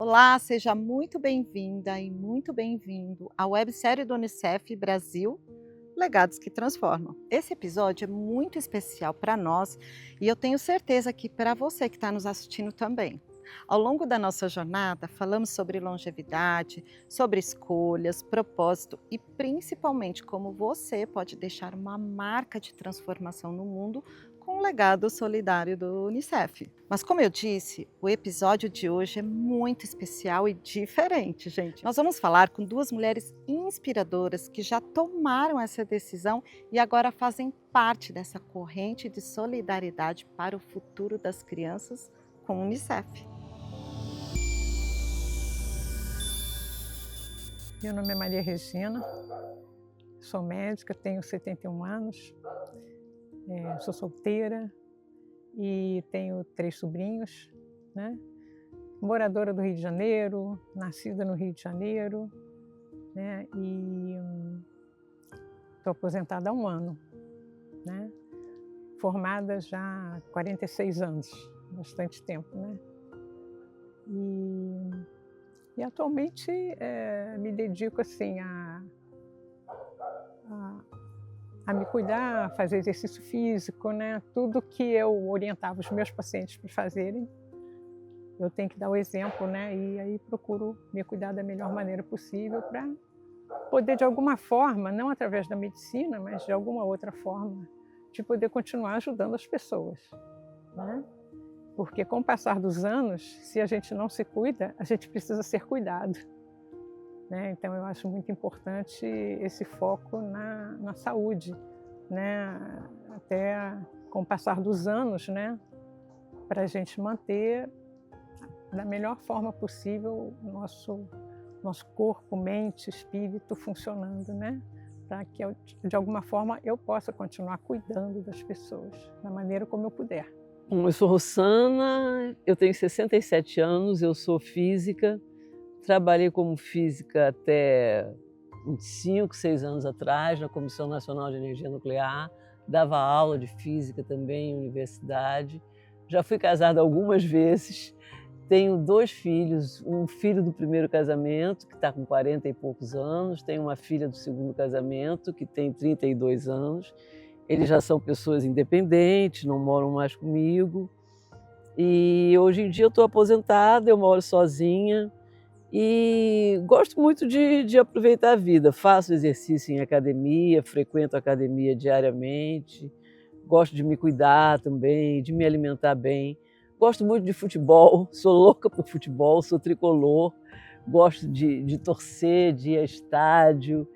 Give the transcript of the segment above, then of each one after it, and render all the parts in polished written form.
Olá, seja muito bem-vinda e muito bem-vindo à websérie do Unicef Brasil, Legados que Transformam. Esse episódio é muito especial para nós e eu tenho certeza que para você que está nos assistindo também. Ao longo da nossa jornada, falamos sobre longevidade, sobre escolhas, propósito e principalmente como você pode deixar uma marca de transformação no mundo com o legado solidário do Unicef. Mas como eu disse, o episódio de hoje é muito especial e diferente, gente. Nós vamos falar com duas mulheres inspiradoras que já tomaram essa decisão e agora fazem parte dessa corrente de solidariedade para o futuro das crianças com o Unicef. Meu nome é Maria Regina, sou médica, tenho 71 anos, sou solteira e tenho 3 sobrinhos, né? Moradora do Rio de Janeiro, nascida no Rio de Janeiro, né? E estou aposentada há 1 ano, né? Formada já há 46 anos, bastante tempo, né? E atualmente me dedico assim a a me cuidar, a fazer exercício físico, né? Tudo que eu orientava os meus pacientes para fazerem, eu tenho que dar o exemplo, né? E aí procuro me cuidar da melhor maneira possível para poder, de alguma forma, não através da medicina, mas de alguma outra forma, de poder continuar ajudando as pessoas, né? Porque com o passar dos anos, se a gente não se cuida, a gente precisa ser cuidado, né? Então eu acho muito importante esse foco na saúde, né? Até com o passar dos anos, né? Para a gente manter da melhor forma possível o nosso corpo, mente, espírito funcionando, né? Para que eu, de alguma forma eu possa continuar cuidando das pessoas da maneira como eu puder. Bom, eu sou Rossana, eu tenho 67 anos, eu sou física, trabalhei como física até uns 5, 6 anos atrás na Comissão Nacional de Energia Nuclear, dava aula de física também em universidade, já fui casada algumas vezes, tenho 2 filhos, um filho do primeiro casamento, que está com 40 e poucos anos, tenho uma filha do segundo casamento, que tem 32 anos, eles já são pessoas independentes, não moram mais comigo. E hoje em dia eu estou aposentada, eu moro sozinha e gosto muito de aproveitar a vida. Faço exercício em academia, frequento a academia diariamente, gosto de me cuidar também, de me alimentar bem. Gosto muito de futebol, sou louca por futebol, sou tricolor, gosto de torcer, de ir a estádio.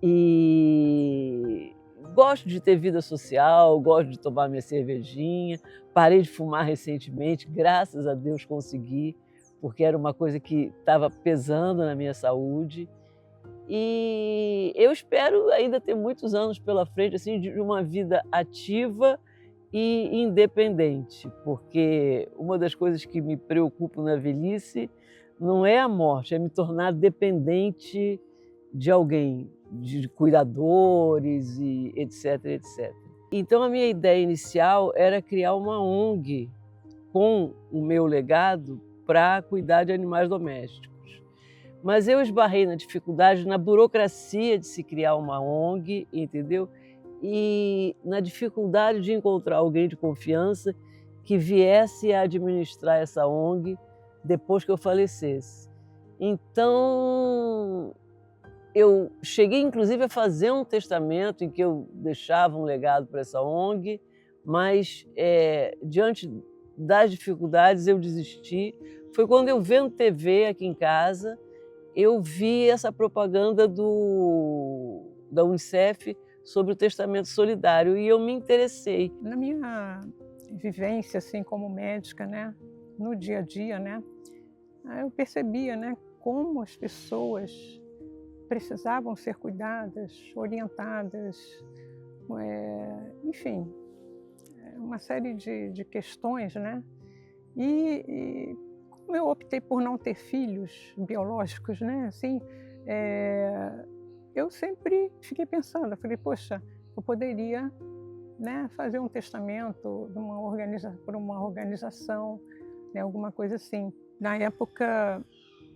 E gosto de ter vida social, gosto de tomar minha cervejinha. Parei de fumar recentemente, graças a Deus consegui, porque era uma coisa que estava pesando na minha saúde. E eu espero ainda ter muitos anos pela frente, assim, de uma vida ativa e independente, porque uma das coisas que me preocupam na velhice não é a morte, é me tornar dependente de alguém, de cuidadores e etc, etc. Então a minha ideia inicial era criar uma ONG com o meu legado para cuidar de animais domésticos. Mas eu esbarrei na dificuldade, na burocracia de se criar uma ONG, entendeu? E na dificuldade de encontrar alguém de confiança que viesse a administrar essa ONG depois que eu falecesse. Então, eu cheguei inclusive a fazer um testamento em que eu deixava um legado para essa ONG, mas diante das dificuldades eu desisti. Foi quando eu vendo TV aqui em casa, eu vi essa propaganda da Unicef sobre o testamento solidário e eu me interessei. Na minha vivência assim como médica, né, no dia a dia, né, eu percebia, né, como as pessoas precisavam ser cuidadas, orientadas, enfim, uma série de questões, né? E como eu optei por não ter filhos biológicos, né? Assim, eu sempre fiquei pensando, eu falei, poxa, eu poderia, né, fazer um testamento por uma organização, né, alguma coisa assim. Na época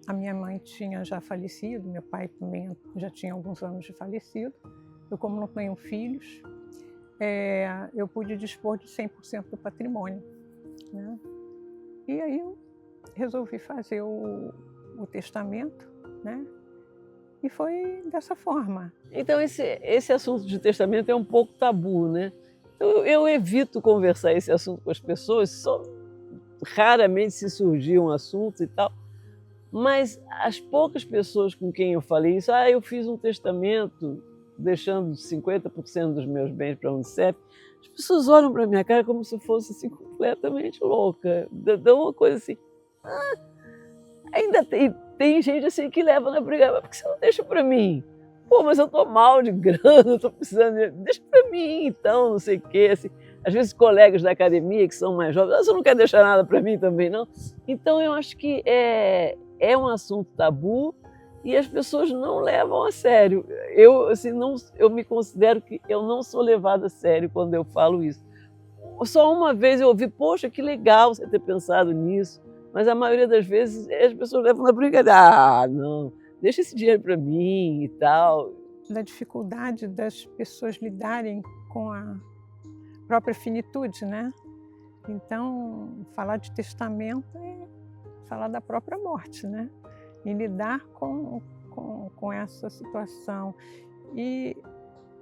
A minha mãe tinha já falecido, meu pai também já tinha alguns anos de falecido. Eu, como não tenho filhos, eu pude dispor de 100% do patrimônio, né? E aí eu resolvi fazer o testamento, né? E foi dessa forma. Então esse assunto de testamento é um pouco tabu, né? Eu evito conversar esse assunto com as pessoas, só raramente se surgir um assunto e tal. Mas as poucas pessoas com quem eu falei isso, eu fiz um testamento deixando 50% dos meus bens para a Unicef, as pessoas olham para a minha cara como se eu fosse assim, completamente louca. Dão uma coisa assim, ainda tem gente assim que leva na briga, mas por que você não deixa para mim? Pô, mas eu tô mal de grana, eu tô precisando de... Deixa para mim então, não sei o quê. Assim, às vezes colegas da academia que são mais jovens, você não quer deixar nada para mim também, não? Então eu acho que é um assunto tabu e as pessoas não levam a sério. Eu me considero que eu não sou levada a sério quando eu falo isso. Só uma vez eu ouvi, poxa, que legal você ter pensado nisso, mas a maioria das vezes as pessoas levam na brincadeira. Não, deixa esse dinheiro para mim e tal. Da dificuldade das pessoas lidarem com a própria finitude, né? Então, falar de testamento é falar da própria morte, né? E lidar com essa situação. E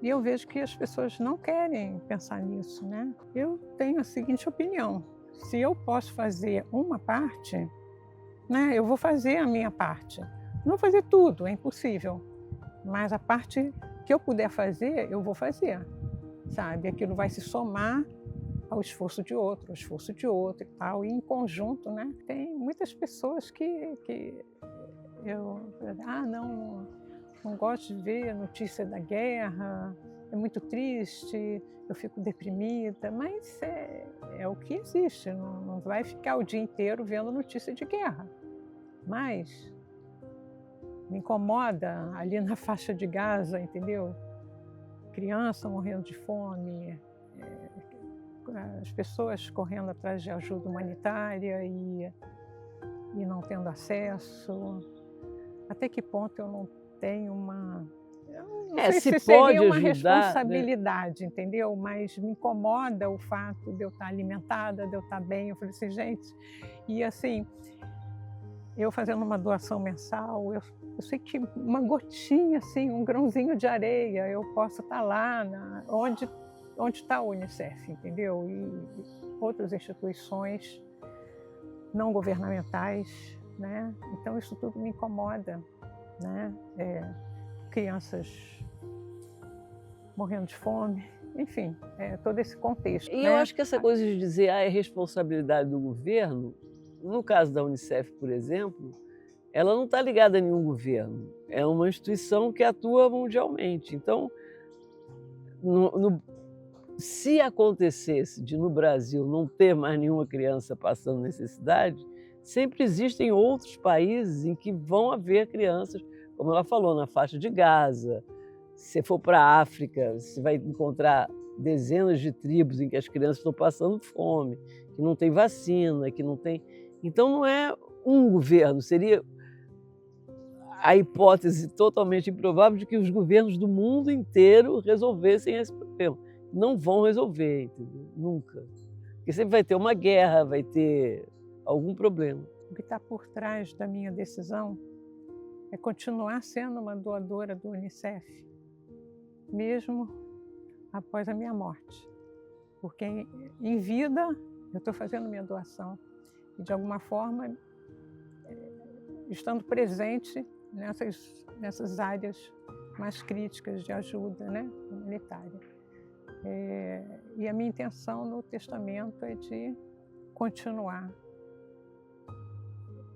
eu vejo que as pessoas não querem pensar nisso, né? Eu tenho a seguinte opinião: se eu posso fazer uma parte, né, eu vou fazer a minha parte. Não vou fazer tudo, é impossível. Mas a parte que eu puder fazer, eu vou fazer, sabe? Aquilo vai se somar ao esforço de outro, ao esforço de outro e tal, e em conjunto, né? Tem muitas pessoas que eu não gosto de ver notícia da guerra, é muito triste, eu fico deprimida, mas é o que existe, não vai ficar o dia inteiro vendo notícia de guerra. Mas me incomoda ali na faixa de Gaza, entendeu? Criança morrendo de fome, as pessoas correndo atrás de ajuda humanitária e não tendo acesso. Até que ponto eu não tenho uma... Eu não sei se pode seria uma ajudar, responsabilidade, né? Entendeu? Mas me incomoda o fato de eu estar alimentada, de eu estar bem. Eu falei assim, gente... E assim, eu fazendo uma doação mensal, eu sei que uma gotinha, assim, um grãozinho de areia, eu posso estar lá onde está o Unicef, entendeu? E outras instituições não governamentais, né? Então isso tudo me incomoda, né? Crianças morrendo de fome, enfim, todo esse contexto. E né? eu acho que essa coisa de dizer é responsabilidade do governo, no caso da Unicef, por exemplo, ela não está ligada a nenhum governo, é uma instituição que atua mundialmente. Então, se acontecesse de no Brasil não ter mais nenhuma criança passando necessidade, sempre existem outros países em que vão haver crianças, como ela falou, na faixa de Gaza. Se for para a África, você vai encontrar dezenas de tribos em que as crianças estão passando fome, que não tem vacina, que não tem... Então não é um governo, seria a hipótese totalmente improvável de que os governos do mundo inteiro resolvessem esse problema. Não vão resolver, entendeu? Nunca. Porque sempre vai ter uma guerra, vai ter algum problema. O que está por trás da minha decisão é continuar sendo uma doadora do Unicef, mesmo após a minha morte. Porque em vida eu estou fazendo minha doação e, de alguma forma, estando presente nessas áreas mais críticas de ajuda, né, humanitária. E a minha intenção no testamento é de continuar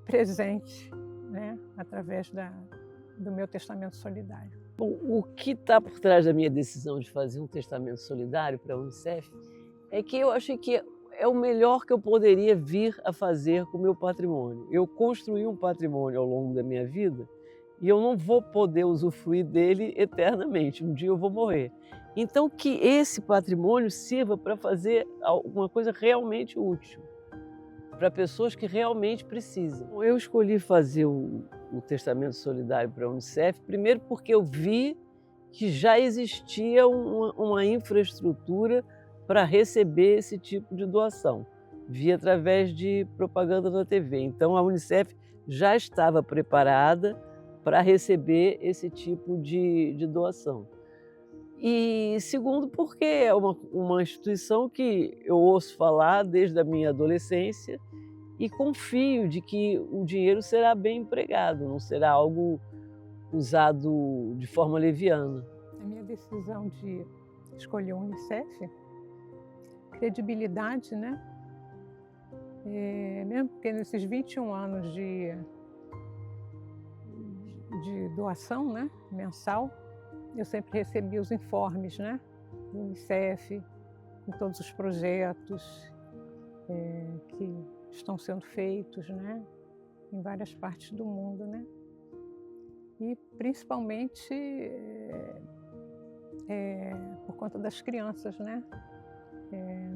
presente, né, através do meu testamento solidário. Bom, o que está por trás da minha decisão de fazer um testamento solidário para a Unicef é que eu achei que é o melhor que eu poderia vir a fazer com o meu patrimônio. Eu construí um patrimônio ao longo da minha vida e eu não vou poder usufruir dele eternamente. Um dia eu vou morrer. Então, que esse patrimônio sirva para fazer alguma coisa realmente útil, para pessoas que realmente precisam. Eu escolhi fazer o o testamento solidário para a Unicef, primeiro porque eu vi que já existia uma infraestrutura para receber esse tipo de doação, via através de propaganda na TV. Então a Unicef já estava preparada para receber esse tipo de doação. E segundo, porque é uma instituição que eu ouço falar desde a minha adolescência e confio de que o dinheiro será bem empregado, não será algo usado de forma leviana. A minha decisão de escolher o Unicef, credibilidade, né? Mesmo porque nesses 21 anos de doação, né, mensal, eu sempre recebi os informes, né, do Unicef, em todos os projetos que estão sendo feitos, né, em várias partes do mundo, né, e principalmente por conta das crianças, né,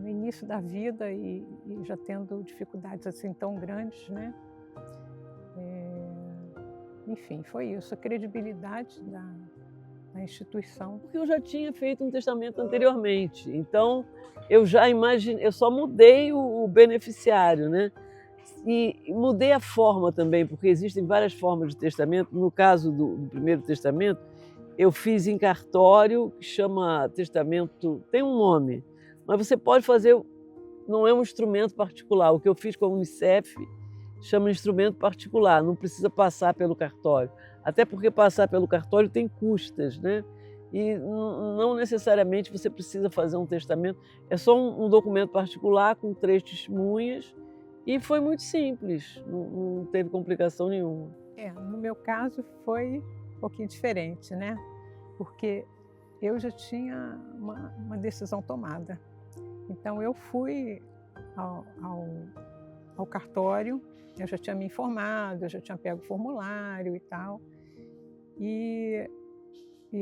no início da vida e já tendo dificuldades assim tão grandes, né, enfim, foi isso, a credibilidade da instituição. Porque eu já tinha feito um testamento anteriormente, então eu já imaginei, eu só mudei o beneficiário, né? E mudei a forma também, porque existem várias formas de testamento. No caso do primeiro testamento, eu fiz em cartório, que chama testamento, tem um nome, mas você pode fazer, não é um instrumento particular. O que eu fiz com a Unicef chama instrumento particular, não precisa passar pelo cartório. Até porque passar pelo cartório tem custas, né? E não necessariamente você precisa fazer um testamento, é só um documento particular com 3 testemunhas e foi muito simples, não teve complicação nenhuma. No meu caso foi um pouquinho diferente, né? Porque eu já tinha uma decisão tomada. Então eu fui ao cartório, eu já tinha me informado, eu já tinha pego o formulário e tal. E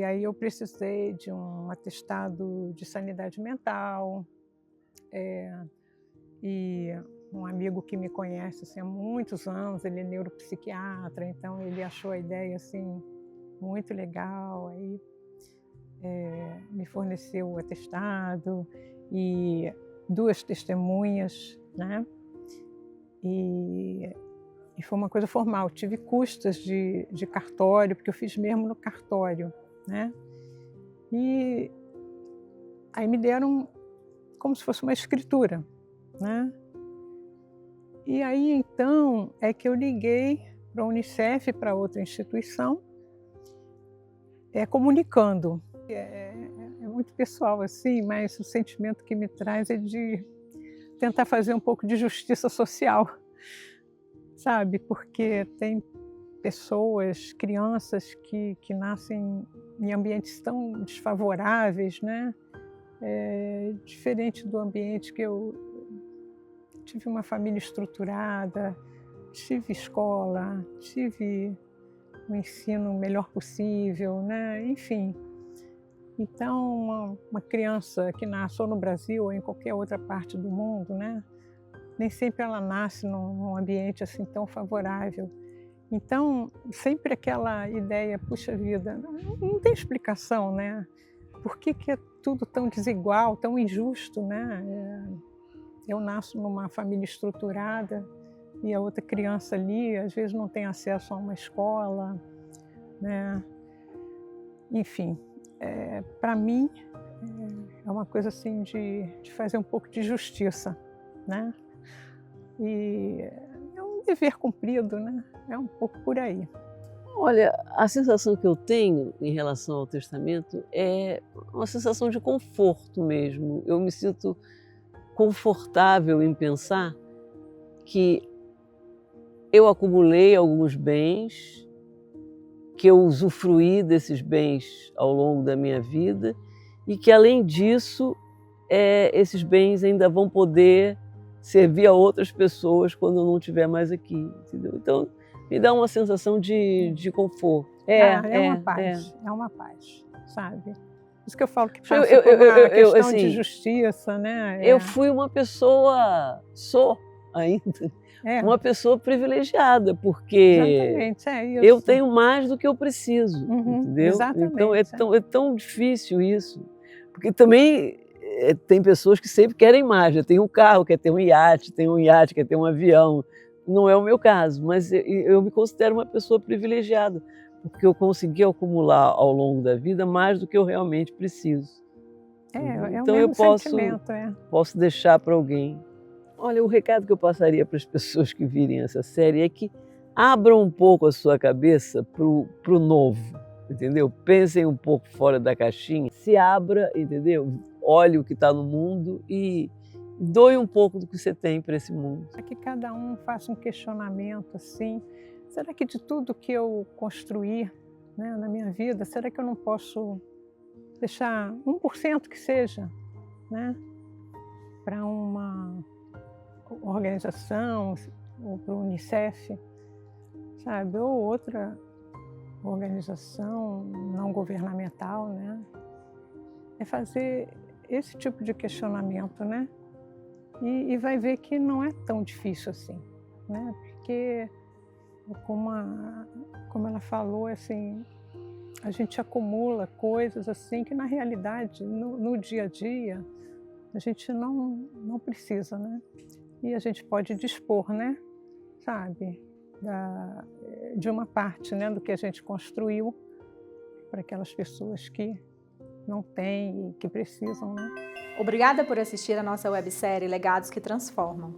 aí eu precisei de um atestado de sanidade mental. E um amigo que me conhece assim, há muitos anos, ele é neuropsiquiatra, então ele achou a ideia assim, muito legal. Aí me forneceu o atestado e 2 testemunhas, né? E foi uma coisa formal. Tive custas de cartório, porque eu fiz mesmo no cartório, né? E aí me deram como se fosse uma escritura, né? E aí então é que eu liguei para a Unicef, para outra instituição, comunicando. É muito pessoal assim, mas o sentimento que me traz é de tentar fazer um pouco de justiça social, sabe? Porque tem pessoas, crianças que nascem em ambientes tão desfavoráveis, né? Diferente do ambiente que eu tive, uma família estruturada, tive escola, tive o ensino melhor possível, né? Enfim. Então, uma criança que nasce ou no Brasil ou em qualquer outra parte do mundo, né? Nem sempre ela nasce num ambiente assim tão favorável. Então, sempre aquela ideia, puxa vida, não tem explicação, né? Por que é tudo tão desigual, tão injusto, né? Eu nasço numa família estruturada e a outra criança ali, às vezes, não tem acesso a uma escola, né? Enfim, para mim, é uma coisa assim de fazer um pouco de justiça, né? E é um dever cumprido, né? É um pouco por aí. Olha, a sensação que eu tenho em relação ao testamento é uma sensação de conforto mesmo. Eu me sinto confortável em pensar que eu acumulei alguns bens, que eu usufruí desses bens ao longo da minha vida e que, além disso, esses bens ainda vão poder servir a outras pessoas quando eu não estiver mais aqui, entendeu? Então, me dá uma sensação de conforto. É uma paz, sabe? Por isso que eu falo que passa por uma questão de justiça, né? Eu fui uma pessoa, ainda É, uma pessoa privilegiada, porque exatamente, é isso. eu tenho mais do que eu preciso, Uhum, entendeu? Então exatamente. é tão difícil isso, porque também tem pessoas que sempre querem mais, já tem um carro, quer ter um iate, tem um iate, quer ter um avião. Não é o meu caso, mas eu me considero uma pessoa privilegiada, porque eu consegui acumular ao longo da vida mais do que eu realmente preciso. É o Então eu mesmo sentimento, é. posso deixar para alguém. Olha, o recado que eu passaria para as pessoas que virem essa série é que abram um pouco a sua cabeça para o novo, entendeu? Pensem um pouco fora da caixinha, se abra, entendeu? Olhe o que está no mundo e doe um pouco do que você tem para esse mundo. Para que cada um faça um questionamento assim, será que de tudo que eu construir, né, na minha vida, será que eu não posso deixar 1% que seja, né, para uma organização, ou para o Unicef, sabe, ou outra organização não governamental, né? É fazer esse tipo de questionamento, né? E vai ver que não é tão difícil assim, né? Porque, como ela falou, assim, a gente acumula coisas assim que na realidade, no dia a dia, a gente não precisa, né? E a gente pode dispor, né? Sabe? De uma parte, né, do que a gente construiu para aquelas pessoas que não têm e que precisam, né? Obrigada por assistir a nossa websérie Legados que Transformam.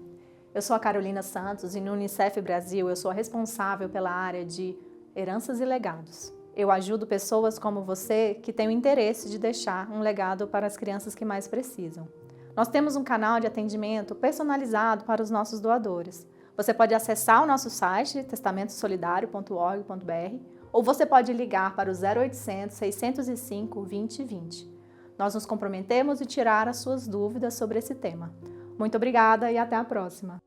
Eu sou a Carolina Santos e no Unicef Brasil eu sou a responsável pela área de heranças e legados. Eu ajudo pessoas como você que têm o interesse de deixar um legado para as crianças que mais precisam. Nós temos um canal de atendimento personalizado para os nossos doadores. Você pode acessar o nosso site, testamentosolidario.org.br, ou você pode ligar para o 0800 605 2020. Nós nos comprometemos em tirar as suas dúvidas sobre esse tema. Muito obrigada e até a próxima!